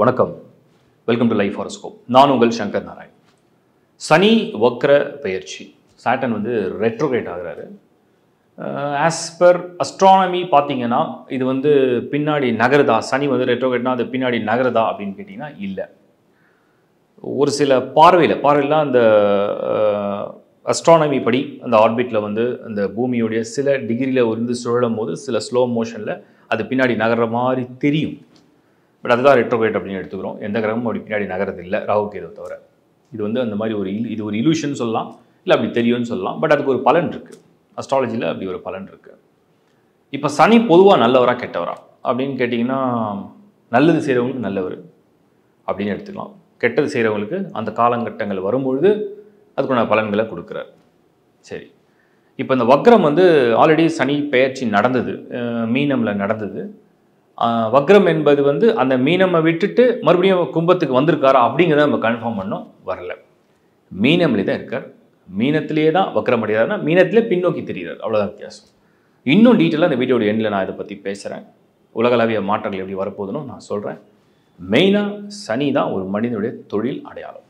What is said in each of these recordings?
வணக்கம். Welcome to life horoscope. நான் உங்கள் சங்கர் நாராயண். சனி வக்ர பெயர்ச்சி, சாட்டன் வந்து ரெட்ரோகிரேட் ஆகிறாரு. ஆஸ் பர் அஸ்ட்ரானமி பார்த்தீங்கன்னா இது வந்து பின்னாடி நகருதா, சனி வந்து ரெட்ரோகிரேட்னா அது பின்னாடி நகருதா அப்படின்னு கேட்டிங்கன்னா இல்லை. ஒரு சில பார்வையிலாம் அந்த அஸ்ட்ரானமி படி அந்த ஆர்பிட்டில் வந்து அந்த பூமியுடைய சில டிகிரியில் வந்து சுழலும் போது சில ஸ்லோ மோஷனில் அது பின்னாடி நகர்ற மாதிரி தெரியும். பட் அதுதான் ரெட்ரோகிரேட் அப்படின்னு எடுத்துக்கிறோம். எந்த கிரகமும் அப்படி பின்னாடி நகரது இல்லை, ராகு கேது தவிர. இது வந்து அந்த மாதிரி இது ஒரு இலூஷன் சொல்லலாம், இல்லை அப்படி தெரியும்னு சொல்லலாம். பட் அதுக்கு ஒரு பலன் இருக்குது, அஸ்ட்ராலஜியில் அப்படி ஒரு பலன் இருக்குது. இப்போ சனி பொதுவாக நல்லவரா கெட்டவரா அப்படின்னு கேட்டிங்கன்னா, நல்லது செய்கிறவங்களுக்கு நல்லவர் அப்படின்னு எடுத்துக்கலாம். கெட்டது செய்கிறவங்களுக்கு அந்த காலகட்டங்கள் வரும்பொழுது அதுக்கான பலன்களை கொடுக்குறார். சரி, இப்போ இந்த வக்ரம் வந்து ஆல்ரெடி சனி பெயர்ச்சி நடந்தது, மீனமில் நடந்தது. வக்ரம் என்பது வந்து அந்த மீனமை விட்டுட்டு மறுபடியும் கும்பத்துக்கு வந்திருக்காரா அப்படிங்கிறத நம்ம கன்ஃபார்ம் பண்ணோம். வரல, மீனம்லேயே தான் இருக்கார். மீனத்திலேயே தான் வக்ரம் அடைகிறாருன்னா மீனத்திலே பின்னோக்கி தெரிகிறார், அவ்வளோதான் வித்தியாசம். இன்னும் டீட்டெயிலாக இந்த வீடியோட எண்டில் நான் இதை பற்றி பேசுகிறேன். உலகளவிய மாற்றங்கள் எப்படி வரப்போகுதுன்னு நான் சொல்கிறேன். மெயினாக சனி தான் ஒரு மனிதனுடைய தொழில் அடையாளம்.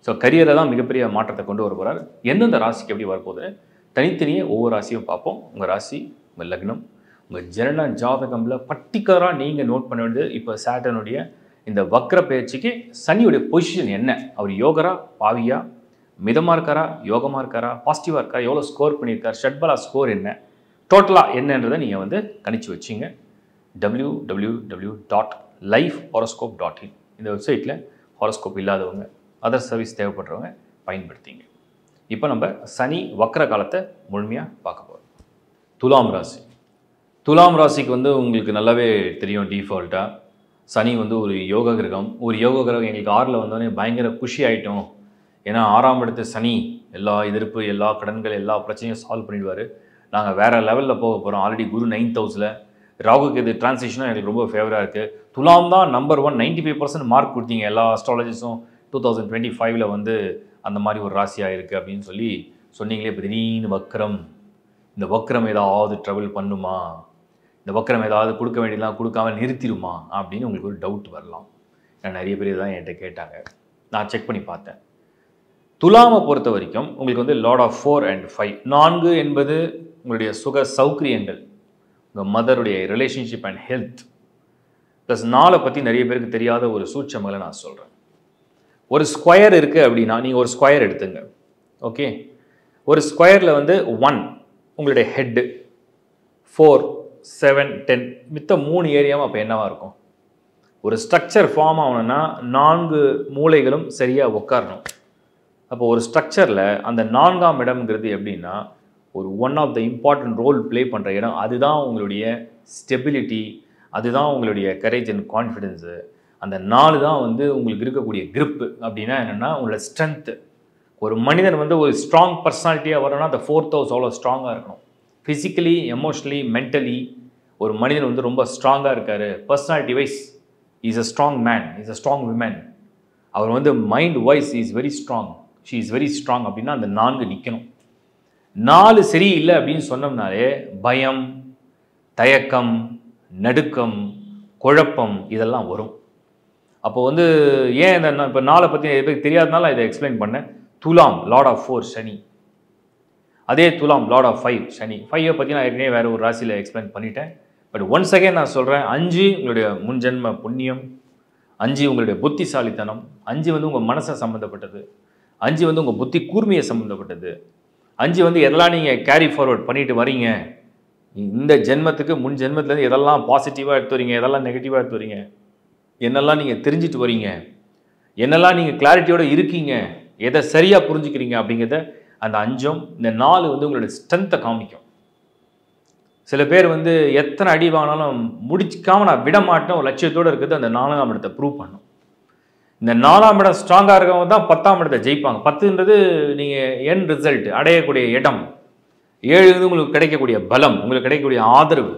ஸோ கரியரை தான் மிகப்பெரிய மாற்றத்தை கொண்டு வர போகிறார். எந்தெந்த ராசிக்கு எப்படி வரப்போகுதுன்னு தனித்தனியே ஒவ்வொரு ராசியும் பார்ப்போம். உங்கள் ராசி, உங்கள் லக்னம், உங்கள் ஜனன ஜாதகம்ல பர்டிகுலராக நீங்கள் நோட் பண்ண வேண்டியது, இப்போ சாட்டனுடைய இந்த வக்ர பயிற்சிக்கு சனியுடைய பொசிஷன் என்ன, அவர் யோகரா பாவியா, மிதமாக இருக்காரா, யோகமாக இருக்காரா, பாசிட்டிவாக இருக்காரா, எவ்வளோ ஸ்கோர் பண்ணியிருக்கார், ஷட்பலா ஸ்கோர் என்ன, டோட்டலாக என்னன்றதை நீங்கள் வந்து கணிச்சு வச்சிங்க. www.lifehoroscope.in இந்த வெப்சைட்டில் ஹாரோஸ்கோப் இல்லாதவங்க, அதர் சர்வீஸ் தேவைப்படுறவங்க பயன்படுத்திங்க. இப்போ நம்ம சனி வக்ர காலத்தை முழுமையாக பார்க்க போகிறோம். துலாம் ராசி. துலாம் ராசிக்கு வந்து உங்களுக்கு நல்லாவே தெரியும், டிஃபால்ட்டாக சனி வந்து ஒரு யோக கிரகம். ஒரு யோக கிரகம் எங்களுக்கு 6ல் வந்தோடனே பயங்கர குஷி ஆகிட்டோம். ஏன்னா 6ஆம் இடத்து சனி எல்லா எதிர்ப்பு, எல்லா கடன்கள், எல்லா பிரச்சனையும் சால்வ் பண்ணிடுவார். நாங்கள் வேறு லெவலில் போக போகிறோம். ஆல்ரெடி குரு 9th ஹவுஸில், ராகுக்கு இது டிரான்சிஷனும் எங்களுக்கு ரொம்ப ஃபேவராக இருக்குது. துலாம் தான் நம்பர் 1, 95% மார்க் கொடுத்தீங்க எல்லா அஸ்ட்ராலஜிஸும். 2025 வந்து அந்த மாதிரி ஒரு ராசியாக இருக்குது அப்படின்னு சொல்லி சொன்னீங்களே. இப்போ திடீர்னு வக்ரம், இந்த வக்ரம் ஏதாவது ட்ரபிள் பண்ணுமா, இந்த வக்ரம் ஏதாவது கொடுக்க வேண்டியதெல்லாம் கொடுக்காம நிறுத்திடுமா அப்படின்னு உங்களுக்கு ஒரு டவுட் வரலாம். ஏன்னா நிறைய பேர் தான் என்கிட்ட கேட்டாங்க. நான் செக் பண்ணி பார்த்தேன். துலாமை பொறுத்த வரைக்கும் உங்களுக்கு வந்து லார்ட் ஆஃப் 4 and 5. 4 என்பது உங்களுடைய சுக சௌகரியங்கள், உங்கள் மதருடைய ரிலேஷன்ஷிப் அண்ட் ஹெல்த். ப்ளஸ் 4 பற்றி நிறைய பேருக்கு தெரியாத ஒரு சூட்சமங்களை நான் சொல்கிறேன். ஒரு ஸ்கொயர் இருக்குது அப்படின்னா நீங்கள் ஒரு ஸ்கொயர் எடுத்துங்க. ஓகே, ஒரு ஸ்கொயரில் வந்து 1 உங்களுடைய ஹெட்டு, 4, 7, 10 மித்த 3 ஏரியாவும் அப்போ என்னவாக இருக்கும்? ஒரு ஸ்ட்ரக்சர் ஃபார்ம் ஆகணும்னா 4 மூலைகளும் சரியாக உட்காரணும். அப்போ ஒரு ஸ்ட்ரக்சரில் அந்த 4ஆம் இடம்ங்கிறது எப்படின்னா ஒரு one of the important role play பண்ணுற இடம். அதுதான் உங்களுடைய ஸ்டெபிலிட்டி, அதுதான் உங்களுடைய கரேஜ் அண்ட் கான்ஃபிடென்ஸு. அந்த 4 தான் வந்து உங்களுக்கு இருக்கக்கூடிய கிரிப்பு. அப்படின்னா என்னென்னா உங்களோட ஸ்ட்ரென்த்து. ஒரு மனிதன் வந்து ஒரு ஸ்ட்ராங் பர்சனாலிட்டியாக வரணும்னா அந்த 4th ஹவுஸ் அவ்வளோ ஸ்ட்ராங்காக இருக்கணும். ஃபிசிக்கலி, எமோஷ்னலி, மென்டலி ஒரு மனிதன் வந்து ரொம்ப ஸ்ட்ராங்காக இருக்கார். Personality wise is a strong man, is a strong women. அவர் வந்து mind wise is very strong, she is very strong. அப்படின்னா அந்த 4 நிற்கணும். 4 சரியில்லை அப்படின்னு சொன்னோம்னாலே பயம், தயக்கம், நடுக்கம், குழப்பம் இதெல்லாம் வரும். அப்போ வந்து ஏன் இந்த இப்போ 4 பற்றி நிறைய பேருக்கு தெரியாதனால இதை எக்ஸ்பிளைன் பண்ணேன். துலாம் லார்ட் ஆஃப் 4 சனி, அதே துலாம் லார்ட் ஆஃப் 5 சனி. 5 பற்றி நான் ஏற்கனவே வேறு ஒரு ராசியில் எக்ஸ்பிளைன் பண்ணிட்டேன். பட் ஒன்ஸ் அகேன் நான் சொல்கிறேன், 5 உங்களுடைய முன்ஜென்ம புண்ணியம், 5 உங்களுடைய புத்திசாலித்தனம், 5 வந்து உங்கள் மனசை சம்மந்தப்பட்டது, 5 வந்து உங்கள் புத்தி கூர்மையை சம்மந்தப்பட்டது, 5 வந்து எதெல்லாம் நீங்கள் கேரி ஃபார்வர்ட் பண்ணிட்டு வரீங்க இந்த ஜென்மத்துக்கு, முன் ஜென்மத்துலேருந்து எதெல்லாம் பாசிட்டிவாக எடுத்து வரீங்க, எதெல்லாம் நெகட்டிவாக எடுத்து வரீங்க, என்னெல்லாம் நீங்கள் தெரிஞ்சிட்டு வரீங்க, என்னெல்லாம் நீங்கள் கிளாரிட்டியோடு இருக்கீங்க, எதை சரியாக புரிஞ்சுக்கிறீங்க அப்படிங்கிறத அந்த 5ம் இந்த 4 வந்து உங்களோட ஸ்ட்ரென்த்தை காமிக்கும். சில பேர் வந்து எத்தனை அடி வாங்கினாலும் முடிக்காமல் நான் விட மாட்டேன் ஒரு லட்சியத்தோடு இருக்கிறது அந்த 4ஆம் இடத்தை ப்ரூவ் பண்ணும். இந்த 4ஆம் இடம் ஸ்ட்ராங்காக இருக்கவங்க தான் 10ஆம் இடத்தை ஜெயிப்பாங்க. 10ன்றது நீங்கள் என் ரிசல்ட் அடையக்கூடிய இடம். 7 உங்களுக்கு கிடைக்கக்கூடிய பலம், உங்களுக்கு கிடைக்கக்கூடிய ஆதரவு.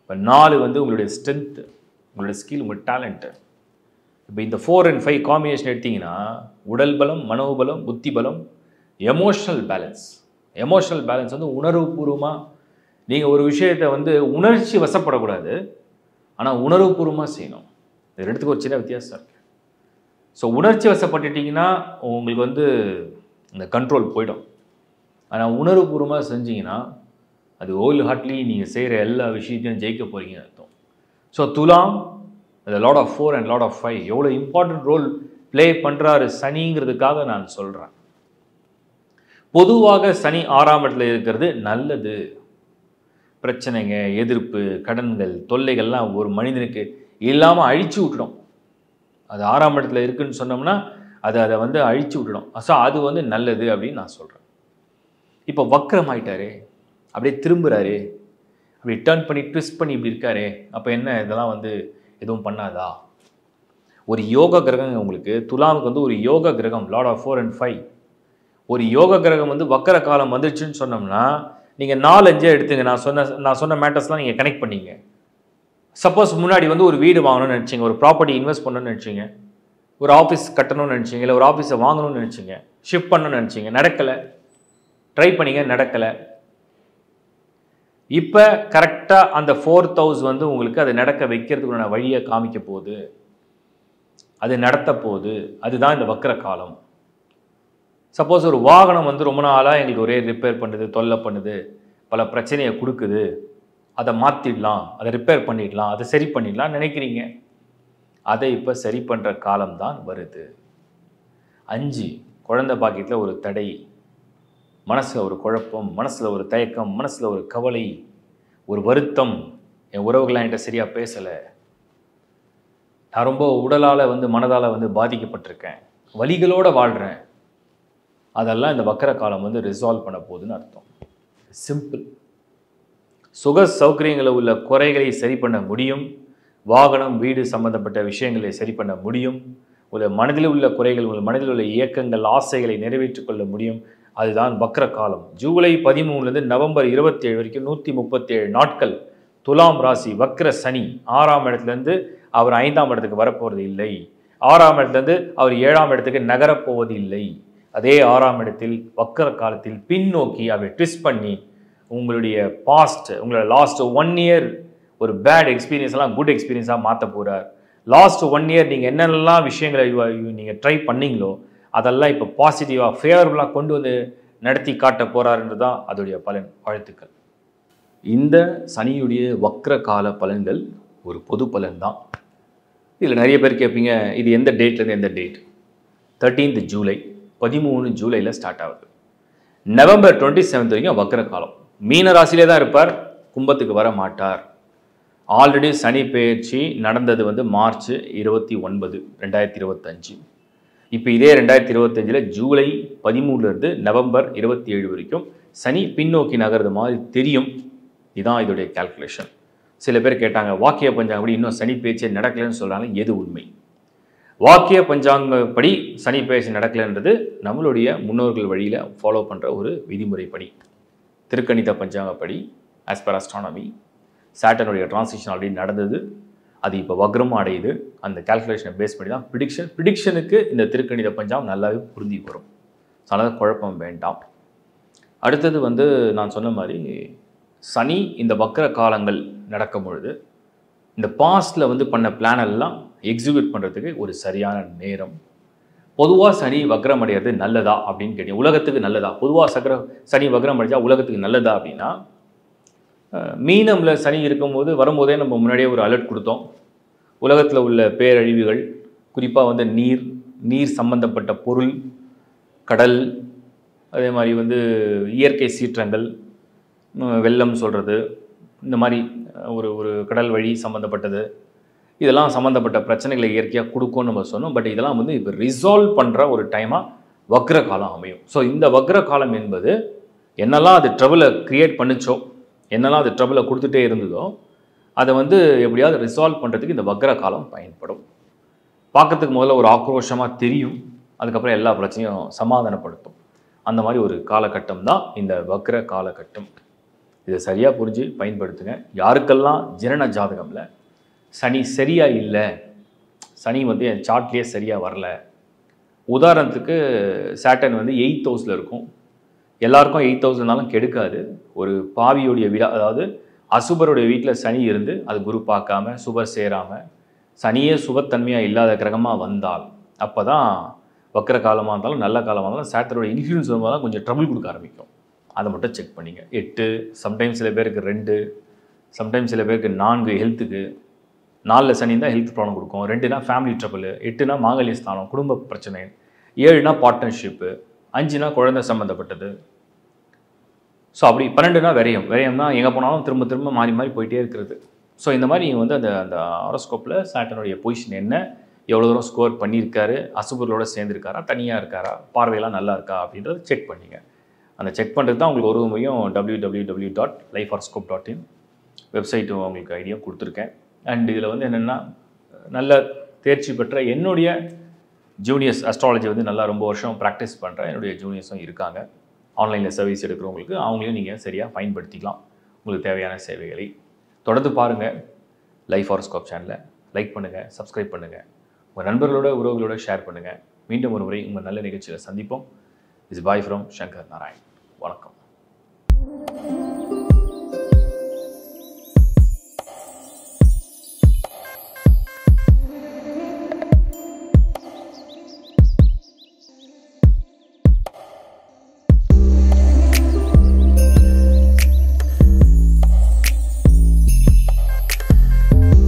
இப்போ 4 வந்து உங்களுடைய ஸ்ட்ரென்த்து, உங்களுடைய ஸ்கில், உங்கள் டேலண்ட்டு. இப்போ இந்த 4 and 5 காம்பினேஷன் எடுத்திங்கன்னா உடல் பலம், மனோபலம், புத்தி பலம், எமோஷ்னல் பேலன்ஸ். எமோஷ்னல் பேலன்ஸ் வந்து உணர்வுபூர்வமாக நீங்கள் ஒரு விஷயத்தை வந்து உணர்ச்சி வசப்படக்கூடாது, ஆனால் உணர்வுபூர்வமாக செய்யணும். இது ரெண்டுத்துக்கு ஒரு சின்ன வித்தியாசம் இருக்குது. ஸோ உணர்ச்சி வசப்பட்டுட்டிங்கன்னா உங்களுக்கு வந்து இந்த கண்ட்ரோல் போயிடும். ஆனால் உணர்வுபூர்வமாக செஞ்சீங்கன்னா அது ஹோல் ஹார்ட்லி நீங்கள் செய்கிற எல்லா விஷயத்தையும் ஜெயிக்க போகிறீங்கன்னு அர்த்தம். ஸோ துலாம் இந்த lord of 4 and lord of 5 எவ்வளோ இம்பார்ட்டன்ட் ரோல் ப்ளே பண்ணுறாரு சனிங்கிறதுக்காக நான் சொல்கிறேன். பொதுவாக சனி 6ஆம் இடத்துல இருக்கிறது நல்லது. பிரச்சனைங்க, எதிர்ப்பு, கடன்கள், தொல்லைகள்லாம் ஒரு மனிதனுக்கு இல்லாமல் அழிச்சு விட்டுடும். அது 6ஆம் இடத்துல இருக்குன்னு சொன்னோம்னா அதை வந்து அழிச்சு விட்டுடும். ஸோ அது வந்து நல்லது அப்படின்னு நான் சொல்கிறேன். இப்போ வக்ரம் ஆயிட்டாரு, அப்படியே திரும்புகிறாரு, அப்படி டர்ன் பண்ணி ட்விஸ்ட் பண்ணி இப்படி இருக்காரு. அப்போ என்ன இதெல்லாம் வந்து எதுவும் பண்ணாதா? ஒரு யோக கிரகம் உங்களுக்கு துலாமுக்கு வந்து ஒரு யோக கிரகம் லார்ட் ஆஃப் 4 அண்ட் 5 ஒரு யோக கிரகம் வந்து வக்கர காலம் வந்துருச்சுன்னு சொன்னோம்னா நீங்கள் 4-5 எடுத்துங்க. நான் சொன்ன மேட்டர்ஸ்லாம் நீங்கள் கனெக்ட் பண்ணீங்க. சப்போஸ் முன்னாடி வந்து ஒரு வீடு வாங்கணும்னு நினச்சிங்க, ஒரு ப்ராப்பர்ட்டி இன்வெஸ்ட் பண்ணணும்னு நினச்சிங்க, ஒரு ஆஃபீஸ் கட்டணும்னு நினச்சிங்க, இல்லை ஒரு ஆஃபீஸை வாங்கணும்னு நினச்சிங்க, ஷிஃப்ட் பண்ணணும்னு நினச்சிங்க, நடக்கலை. ட்ரை பண்ணிங்க, நடக்கலை. இப்போ கரெக்டாக அந்த 4th ஹவுஸ் வந்து உங்களுக்கு அதை நடக்க வைக்கிறதுக்குள்ள வழியை காமிக்க போகுது, அது நடத்த போகுது. அதுதான் இந்த வக்கர காலம். சப்போஸ் ஒரு வாகனம் வந்து ரொம்ப நாளாக எங்களுக்கு ஒரே ரிப்பேர் பண்ணுது, தொல்லை பண்ணுது, பல பிரச்சனையை கொடுக்குது, அதை மாற்றிடலாம், அதை ரிப்பேர் பண்ணிடலாம், அதை சரி பண்ணிடலாம் நினைக்கிறீங்க. அதை இப்போ சரி பண்ணுற காலம்தான் வருது. 5 குழந்தை பாக்கியத்தில் ஒரு தடை, மனசில் ஒரு குழப்பம், மனசில் ஒரு தயக்கம், மனசில் ஒரு கவலை, ஒரு வருத்தம். என் உறவுகள்லாம் என்கிட்ட சரியாக பேசலை, நான் ரொம்ப உடலால் வந்து மனதால் வந்து பாதிக்கப்பட்டிருக்கேன், வலிகளோடு வாழ்கிறேன். அதெல்லாம் இந்த வக்கர காலம் வந்து ரிசால்வ் பண்ண போகுதுன்னு அர்த்தம். சிம்பிள். சுக சௌகரியங்களை உள்ள குறைகளை சரி பண்ண முடியும். வாகனம், வீடு சம்பந்தப்பட்ட விஷயங்களை சரி பண்ண முடியும். உள்ள மனதில் உள்ள குறைகள், உள்ள மனதில் உள்ள இயக்கங்கள், ஆசைகளை நிறைவேற்றிக் கொள்ள முடியும். அதுதான் வக்கர காலம். ஜூலை 13 நவம்பர் 27 வரைக்கும் 137 நாட்கள் துலாம் ராசி வக்கர சனி 6ஆம் இடத்துலேருந்து அவர் 5ஆம் இடத்துக்கு வரப்போகிறது இல்லை. 6ஆம் இடத்துலேருந்து அவர் 7ஆம் இடத்துக்கு நகரப்போவது இல்லை. அதே 6ஆம் இடத்தில் வக்கர காலத்தில் பின்னோக்கி அவர் ட்விஸ்ட் பண்ணி உங்களுடைய பாஸ்ட், உங்களோட லாஸ்ட் 1 இயர் ஒரு பேட் எக்ஸ்பீரியன்ஸ் எல்லாம் குட் எக்ஸ்பீரியன்ஸாக மாற்ற போகிறார். லாஸ்ட் 1 இயர் நீங்கள் என்னென்னலாம் விஷயங்களை நீங்கள் ட்ரை பண்ணீங்களோ அதெல்லாம் இப்போ பாசிட்டிவாக ஃபேவரபுளாக கொண்டு வந்து நடத்தி காட்ட போகிறாருன்றது தான் அதோடைய பலன். வாழ்த்துக்கள். இந்த சனியுடைய வக்ர கால பலன்கள் ஒரு பொது பலன் தான். இதில் நிறைய பேர் கேட்பீங்க, இது எந்த டேட்லேருந்து எந்த டேட்? 13th ஜூலை, 13 ஜூலையில் ஸ்டார்ட் ஆகுது. நவம்பர் 27 வரைக்கும் வக்ர காலம். மீன ராசியிலே தான் இருப்பார், கும்பத்துக்கு வர மாட்டார். ஆல்ரெடி சனி பெயர்ச்சி நடந்தது வந்து மார்ச் 29, 2025. இப்போ இதே 2025 ஜூலை 13 நவம்பர் 27 வரைக்கும் சனி பின்னோக்கி நகர்றது மாதிரி தெரியும். இதுதான் இதோடைய கால்குலேஷன். சில பேர் கேட்டாங்க, வாக்கிய பஞ்சாங்கப்படி இன்னும் சனி பெயர்ச்சி நடக்கலைன்னு சொல்கிறாங்க, எது உண்மை? வாக்கிய பஞ்சாங்கப்படி சனி பெயர்ச்சி நடக்கலைன்றது நம்மளுடைய முன்னோர்கள் வழியில் ஃபாலோ பண்ணுற ஒரு விதிமுறைப்படி. திருக்கணித பஞ்சாங்கப்படி ஆஸ் பர் அஸ்ட்ரானமி சாட்டனுடைய டிரான்சிஷன் ஆல்ரெடி நடந்தது, அது இப்போ வக்ரமும் அடையுது. அந்த கால்குலேஷனை பேஸ் பண்ணி தான் ப்ரிடிக்ஷனுக்கு இந்த திருக்கணித பஞ்சாங்கம் நல்லாவே புரிஞ்சு வரும். அதனால் குழப்பம் வேண்டாம். அடுத்தது வந்து நான் சொன்ன மாதிரி சனி இந்த வக்ர காலங்கள் நடக்கும் பொழுது இந்த பாஸ்டில் வந்து பண்ண பிளான் எல்லாம் எக்ஸிக்யூட் பண்ணுறதுக்கு ஒரு சரியான நேரம். பொதுவாக சனி வக்ரம் அடைகிறது நல்லதா அப்படின்னு கேட்டீங்க. உலகத்துக்கு நல்லதா? பொதுவாக சனி வக்ரம் அடைஞ்சா உலகத்துக்கு நல்லதா அப்படின்னா, மீனமில் சனி இருக்கும்போது வரும்போதே நம்ம முன்னாடியே ஒரு அலர்ட் கொடுத்தோம். உலகத்தில் உள்ள பேரழிவுகள், குறிப்பாக வந்து நீர் சம்பந்தப்பட்ட பொருள், கடல், அதே மாதிரி வந்து இயற்கை சீற்றங்கள், வெள்ளம் சொல்கிறது, இந்த மாதிரி ஒரு கடல் வழி சம்மந்தப்பட்டது, இதெல்லாம் சம்மந்தப்பட்ட பிரச்சனைகளை இயற்கையாக கொடுக்கும்னு நம்ம சொன்னோம். பட் இதெல்லாம் வந்து இப்போ ரிசால்வ் பண்ணுற ஒரு டைமாக வக்ர காலம் அமையும். ஸோ இந்த வக்ர காலம் என்பது என்னெல்லாம் அது ட்ரபிளை க்ரியேட் பண்ணிச்சோ, என்னெல்லாம் அது ட்ரபிளை கொடுத்துட்டே இருந்ததோ, அதை வந்து எப்படியாவது ரிசால்வ் பண்ணுறதுக்கு இந்த வக்ர காலம் பயன்படும். பார்க்கறதுக்கு முதல்ல ஒரு ஆக்ரோஷமாக தெரியும், அதுக்கப்புறம் எல்லா பிரச்சனையும் சமாதானப்படுத்தும். அந்த மாதிரி ஒரு காலகட்டம் தான் இந்த வக்ர காலகட்டம். இதை சரியாக புரிஞ்சு பயன்படுத்துங்க. யாருக்கெல்லாம் ஜனன ஜாதகமில் சனி சரியாக இல்லை, சனி வந்து என் சார்ட்லேயே சரியாக வரல, உதாரணத்துக்கு சாட்டர்ன் வந்து 8th ஹவுஸில் இருக்கும். எல்லாருக்கும் 8th ஹவுஸ்னாலும் கெடுக்காது. ஒரு பாவியுடைய வீடாக, அதாவது அசுபருடைய வீட்டில் சனி இருந்து அது குரு பார்க்காம சுபர் சேராமல் சனியே சுபத்தன்மையாக இல்லாத கிரகமாக வந்தால் அப்போ தான் வக்கர காலமாக இருந்தாலும் நல்ல காலமாக இருந்தாலும் சேட்டரோட இன்ஃப்ளூயன்ஸ் வரும்போது தான் கொஞ்சம் ட்ரபிள் கொடுக்க ஆரம்பிக்கும். அதை மட்டும் செக் பண்ணிங்க. 8, சம்டைம்ஸ் சில பேருக்கு 2, சம்டைம்ஸ் சில பேருக்கு 4 ஹெல்த்துக்கு. 4 சனி தான் ஹெல்த் ப்ராப்ளம் கொடுக்கும். 2னா ஃபேமிலி ட்ரபிள், 8னா மாங்கல்ய ஸ்தானம் குடும்ப பிரச்சனை, 7னா பார்ட்னர்ஷிப்பு, 5னா குழந்தை சம்மந்தப்பட்டது. ஸோ அப்படி 12னா விரயம்னா எங்கே போனாலும் திரும்ப திரும்ப மாறி மாறி போயிட்டே இருக்கிறது. ஸோ இந்த மாதிரி நீங்கள் வந்து அந்த ஹாரோஸ்கோப்பில் சாட்டர்னுடைய பொசிஷன் என்ன, எவ்வளோ தூரம் ஸ்கோர் பண்ணியிருக்காரு, அசுபர்களோட சேர்ந்துருக்காரா, தனியாக இருக்காரா, பார்வையெல்லாம் நல்லா இருக்கா அப்படின்றத செக் பண்ணிங்க. அந்த செக் பண்ணுறது தான் உங்களுக்கு ஒரு முறையும் www.lifehoroscope.in வெப்சைட்டு உங்களுக்கு ஐடியா கொடுத்துருக்கேன். அண்ட் இதில் வந்து என்னென்னா நல்ல தேர்ச்சி பெற்ற என்னுடைய ஜூனியர்ஸ் அஸ்ட்ராலஜி வந்து நல்லா ரொம்ப வருஷம் ப்ராக்டிஸ் பண்ணுற என்னுடைய ஜூனியர்ஸும் இருக்காங்க. ஆன்லைனில் சர்வீஸ் எடுக்கிறவங்களுக்கு அவங்களையும் நீங்கள் சரியாக பயன்படுத்திக்கலாம் உங்களுக்கு தேவையான சேவைகளை. தொடர்ந்து பாருங்கள் லைஃப் ஹாரோஸ்கோப் சேனலை. லைக் பண்ணுங்கள், சப்ஸ்கிரைப் பண்ணுங்கள், உங்கள் நண்பர்களோட உறவுகளோட ஷேர் பண்ணுங்கள். மீண்டும் ஒரு முறை உங்கள் நல்ல நிகழ்ச்சியில் சந்திப்போம். Is bye from Shankar Narayan. வணக்கம்.